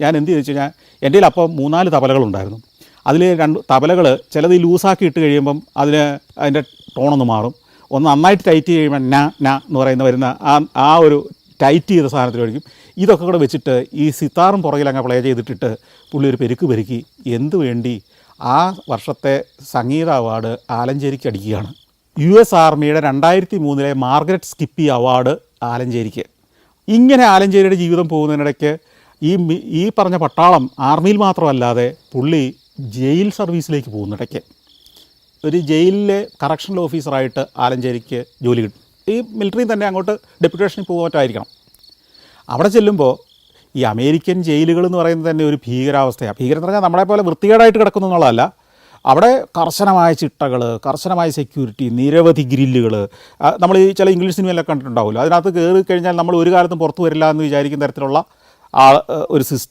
ഞാൻ എന്ത് ചെയ്തു വെച്ച് കഴിഞ്ഞാൽ എൻ്റെ കയ്യിൽ അപ്പോൾ 3-4 തബലകളുണ്ടായിരുന്നു. അതിൽ 2 തബലകൾ ചിലത് ലൂസാക്കി ഇട്ട് കഴിയുമ്പം അതിൻ്റെ ടോണൊന്ന് മാറും. ഒന്ന് നന്നായിട്ട് ടൈറ്റ് ചെയ്യുമ്പോൾ എന്ന് പറയുന്ന വരുന്ന ആ ഒരു ടൈറ്റ് ചെയ്ത സാധനത്തിലായിരിക്കും. ഇതൊക്കെ കൂടെ വെച്ചിട്ട് ഈ സിത്താറും പുറകിലങ്ങ് പ്ലേ ചെയ്തിട്ടിട്ട് പുള്ളി ഒരു പെരുക്കി എന്തു വേണ്ടി ആ വർഷത്തെ സംഗീത അവാർഡ് ആലഞ്ചേരിക്ക് അടിക്കുകയാണ്. US ആർമിയുടെ 2003 മാർഗരറ്റ് സ്കിപ്പി അവാർഡ് ആലഞ്ചേരിക്ക്. ഇങ്ങനെ ആലഞ്ചേരിയുടെ ജീവിതം പോകുന്നതിനിടയ്ക്ക് ഈ പറഞ്ഞ പട്ടാളം ആർമിയിൽ മാത്രമല്ലാതെ പുള്ളി ജയിൽ സർവീസിലേക്ക് പോകുന്നിടയ്ക്ക് ഒരു ജയിലിലെ കറക്ഷണൽ ഓഫീസറായിട്ട് ആലഞ്ചേരിക്ക് ജോലി കിട്ടും. ഈ മിലിറ്ററിയിൽ തന്നെ അങ്ങോട്ട് ഡെപ്യൂട്ടേഷനിൽ പോകാനായിരിക്കണം. അവിടെ ചെല്ലുമ്പോൾ ഈ അമേരിക്കൻ ജയിലുകൾ എന്ന് പറയുന്നത് തന്നെ ഒരു ഭീകരാവസ്ഥയാണ്. ഭീകരം എന്ന് പറഞ്ഞാൽ നമ്മളെ പോലെ വൃത്തികേടായിട്ട് കിടക്കുന്നു എന്നുള്ളതല്ല. അവിടെ കർശനമായ ചിട്ടകൾ, കർശനമായ സെക്യൂരിറ്റി, നിരവധി ഗ്രില്ലുകൾ. നമ്മൾ ഈ ചില ഇംഗ്ലീഷ് സിനിമയിലൊക്കെ കണ്ടിട്ടുണ്ടാവുമല്ലോ, അതിനകത്ത് കയറി കഴിഞ്ഞാൽ നമ്മൾ ഒരു കാലത്തും പുറത്തു വരില്ല എന്ന് വിചാരിക്കുന്ന തരത്തിലുള്ള ഒരു സിസ്റ്റം